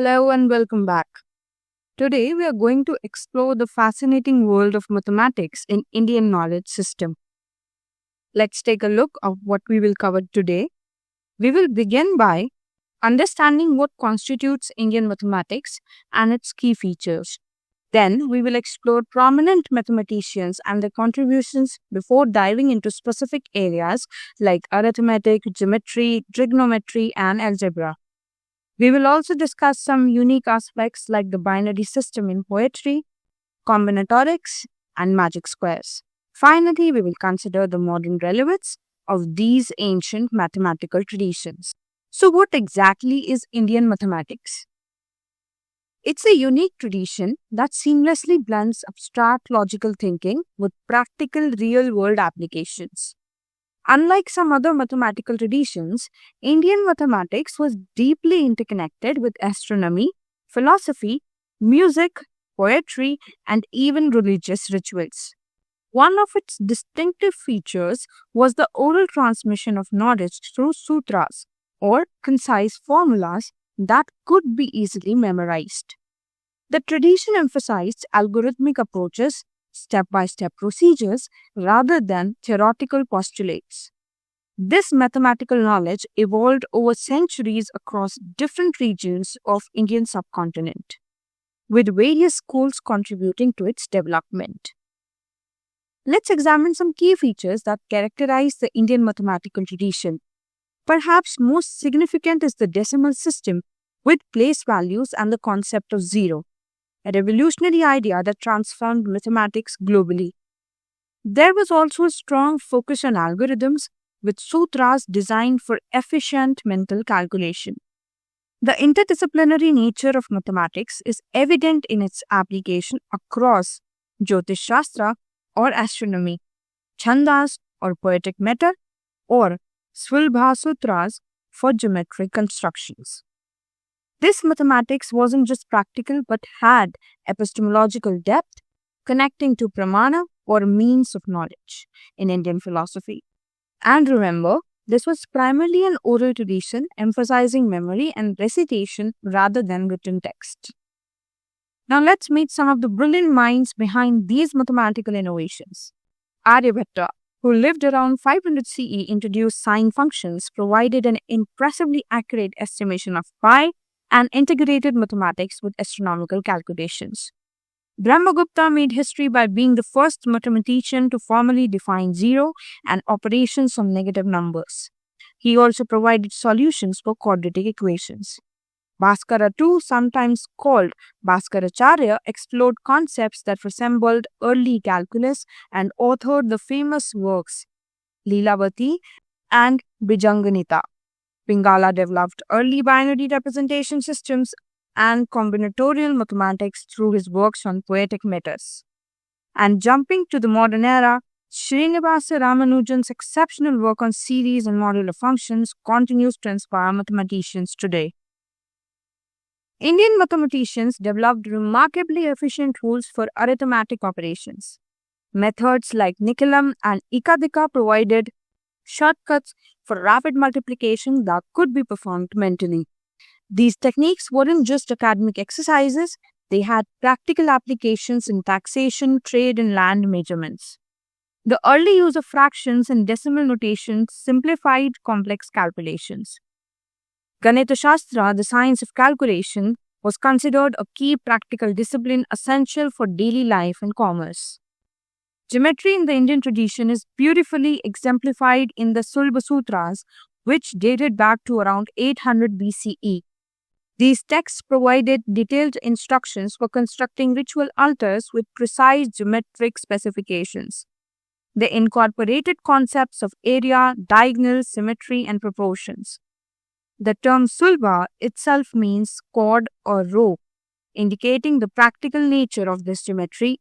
Hello and welcome back. Today we are going to explore the fascinating world of mathematics in Indian knowledge system. Let's take a look at what we will cover today. We will begin by understanding what constitutes Indian mathematics and its key features. Then we will explore prominent mathematicians and their contributions before diving into specific areas like arithmetic, geometry, trigonometry, and algebra. We will also discuss some unique aspects like the binary system in poetry, combinatorics, and magic squares. Finally, we will consider the modern relevance of these ancient mathematical traditions. So, what exactly is Indian mathematics? It's a unique tradition that seamlessly blends abstract logical thinking with practical real world applications. Unlike some other mathematical traditions, Indian mathematics was deeply interconnected with astronomy, philosophy, music, poetry, and even religious rituals. One of its distinctive features was the oral transmission of knowledge through sutras, or concise formulas that could be easily memorized. The tradition emphasized algorithmic approaches, step by step procedures, rather than theoretical postulates. This mathematical knowledge evolved over centuries across different regions of Indian subcontinent, with various schools contributing to its development. Let's examine some key features that characterize the Indian mathematical tradition. Perhaps most significant is the decimal system with place values and the concept of zero, a revolutionary idea that transformed mathematics globally. There was also a strong focus on algorithms with sutras designed for efficient mental calculation. The interdisciplinary nature of mathematics is evident in its application across Jyotish Shastra or astronomy, Chandas or poetic matter, or Swilbha Sutras for geometric constructions. This mathematics wasn't just practical but had epistemological depth, connecting to pramana or means of knowledge in Indian philosophy. And remember, this was primarily an oral tradition emphasizing memory and recitation rather than written text. Now let's meet some of the brilliant minds behind these mathematical innovations. Aryabhatta, who lived around 500 CE, introduced sine functions, provided an impressively accurate estimation of pi, and integrated mathematics with astronomical calculations. Brahmagupta made history by being the first mathematician to formally define zero and operations on negative numbers. He also provided solutions for quadratic equations. Bhaskara too, sometimes called Bhaskaracharya, explored concepts that resembled early calculus and authored the famous works Leelavati and Bijanganita. Pingala developed early binary representation systems and combinatorial mathematics through his works on poetic matters. And jumping to the modern era, Srinivasa Ramanujan's exceptional work on series and modular functions continues to inspire mathematicians today. Indian mathematicians developed remarkably efficient rules for arithmetic operations. Methods like Nikalam and Ekadika provided shortcuts for rapid multiplication that could be performed mentally. These techniques weren't just academic exercises, they had practical applications in taxation, trade, and land measurements. The early use of fractions and decimal notation simplified complex calculations. Ganita Shastra, the science of calculation, was considered a key practical discipline essential for daily life and commerce. Geometry in the Indian tradition is beautifully exemplified in the Sulba Sutras, which dated back to around 800 BCE. These texts provided detailed instructions for constructing ritual altars with precise geometric specifications. They incorporated concepts of area, diagonal, symmetry, and proportions. The term Sulba itself means cord or rope, indicating the practical nature of this geometry.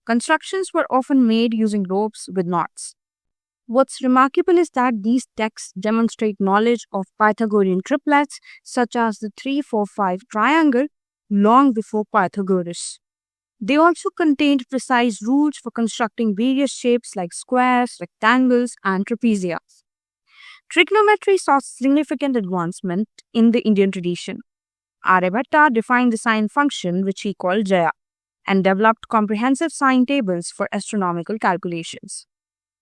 Constructions were often made using ropes with knots. What's remarkable is that these texts demonstrate knowledge of Pythagorean triplets such as the 3-4-5 triangle long before Pythagoras. They also contained precise rules for constructing various shapes like squares, rectangles, and trapeziums. Trigonometry saw significant advancement in the Indian tradition. Aryabhatta defined the sine function, which he called Jaya, and developed comprehensive sine tables for astronomical calculations.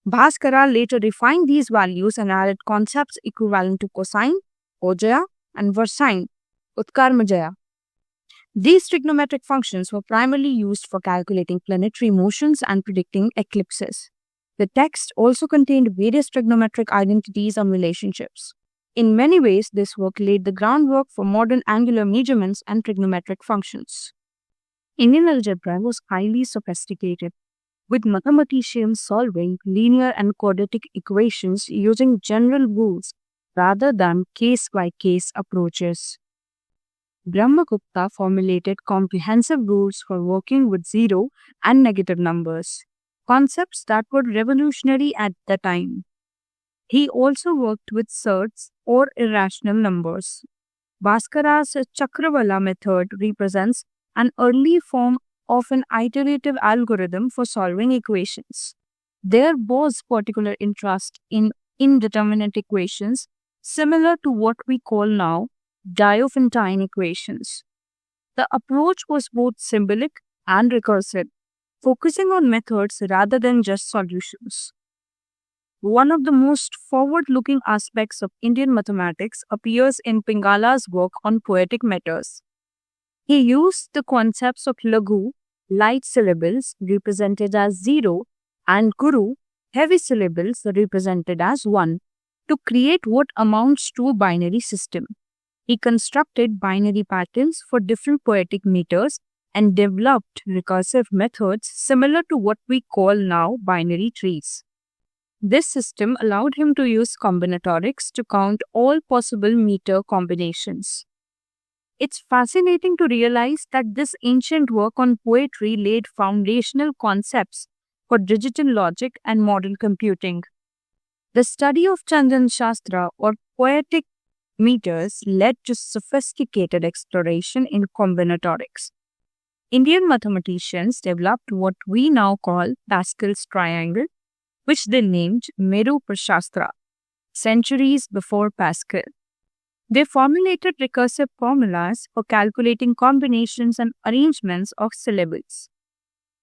Bhaskara later refined these values and added concepts equivalent to cosine, Ojaya, and versine, Utkarmajaya. These trigonometric functions were primarily used for calculating planetary motions and predicting eclipses. The text also contained various trigonometric identities and relationships. In many ways, this work laid the groundwork for modern angular measurements and trigonometric functions. Indian algebra was highly sophisticated, with mathematicians solving linear and quadratic equations using general rules rather than case-by-case approaches. Brahmagupta formulated comprehensive rules for working with zero and negative numbers, concepts that were revolutionary at the time. He also worked with surds or irrational numbers. Bhaskara's Chakravala method represents an early form of an iterative algorithm for solving equations. There was particular interest in indeterminate equations, similar to what we call now Diophantine equations. The approach was both symbolic and recursive, focusing on methods rather than just solutions. One of the most forward-looking aspects of Indian mathematics appears in Pingala's work on poetic metres. He used the concepts of Laghu, light syllables represented as 0, and Guru, heavy syllables represented as 1, to create what amounts to a binary system. He constructed binary patterns for different poetic meters and developed recursive methods similar to what we call now binary trees. This system allowed him to use combinatorics to count all possible meter combinations. It's fascinating to realize that this ancient work on poetry laid foundational concepts for digital logic and modern computing. The study of Chandan Shastra or poetic meters led to sophisticated exploration in combinatorics. Indian mathematicians developed what we now call Pascal's triangle, which they named Meru Prashastra, centuries before Pascal. They formulated recursive formulas for calculating combinations and arrangements of syllables.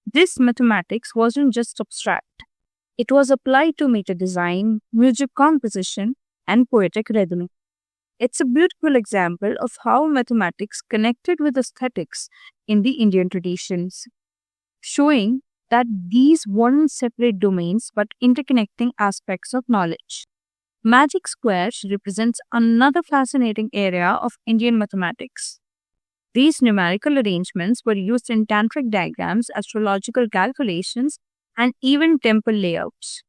This mathematics wasn't just abstract. It was applied to meter design, music composition, and poetic rhythm. It's a beautiful example of how mathematics connected with aesthetics in the Indian traditions, showing that these weren't separate domains but interconnecting aspects of knowledge. Magic squares represents another fascinating area of Indian mathematics. These numerical arrangements were used in tantric diagrams, astrological calculations, and even temple layouts.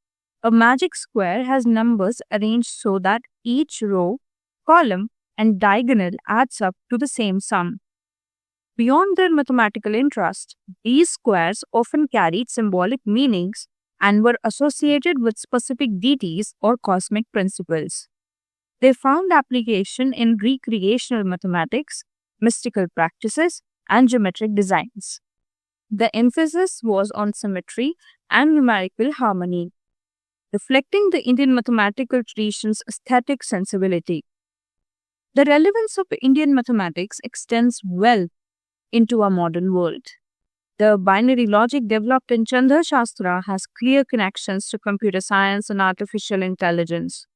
A magic square has numbers arranged so that each row, column, and diagonal adds up to the same sum. Beyond their mathematical interest, these squares often carried symbolic meanings and were associated with specific deities or cosmic principles. They found application in recreational mathematics, mystical practices, and geometric designs. The emphasis was on symmetry and numerical harmony, reflecting the Indian mathematical tradition's aesthetic sensibility. The relevance of Indian mathematics extends well into our modern world. The binary logic developed in Chandra Shastra has clear connections to computer science and artificial intelligence.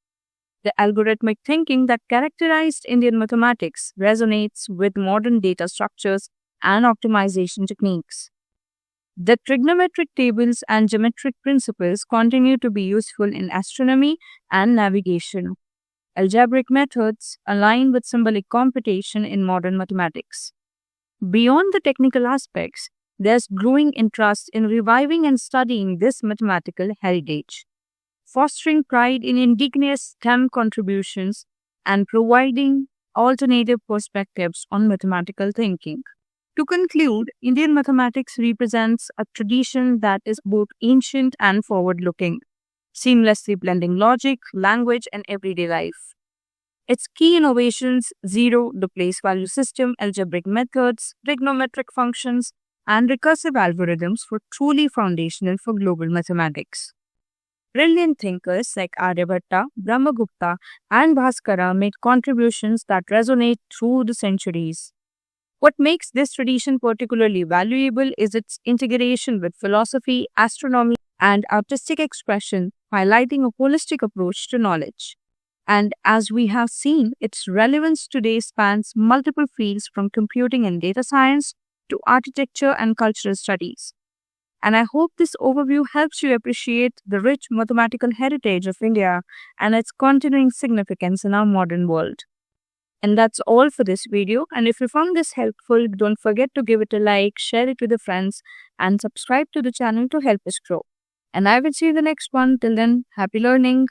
The algorithmic thinking that characterized Indian mathematics resonates with modern data structures and optimization techniques. The trigonometric tables and geometric principles continue to be useful in astronomy and navigation. Algebraic methods align with symbolic computation in modern mathematics. Beyond the technical aspects, there's growing interest in reviving and studying this mathematical heritage, fostering pride in indigenous STEM contributions and providing alternative perspectives on mathematical thinking. To conclude, Indian mathematics represents a tradition that is both ancient and forward-looking, seamlessly blending logic, language, and everyday life. Its key innovations, zero, the place value system, algebraic methods, trigonometric functions, and recursive algorithms were truly foundational for global mathematics. Brilliant thinkers like Aryabhatta, Brahmagupta, and Bhaskara made contributions that resonate through the centuries. What makes this tradition particularly valuable is its integration with philosophy, astronomy, and artistic expression, highlighting a holistic approach to knowledge. And as we have seen, its relevance today spans multiple fields from computing and data science to architecture and cultural studies. And I hope this overview helps you appreciate the rich mathematical heritage of India and its continuing significance in our modern world. And that's all for this video. And if you found this helpful, don't forget to give it a like, share it with your friends, and subscribe to the channel to help us grow. And I will see you in the next one. Till then, happy learning.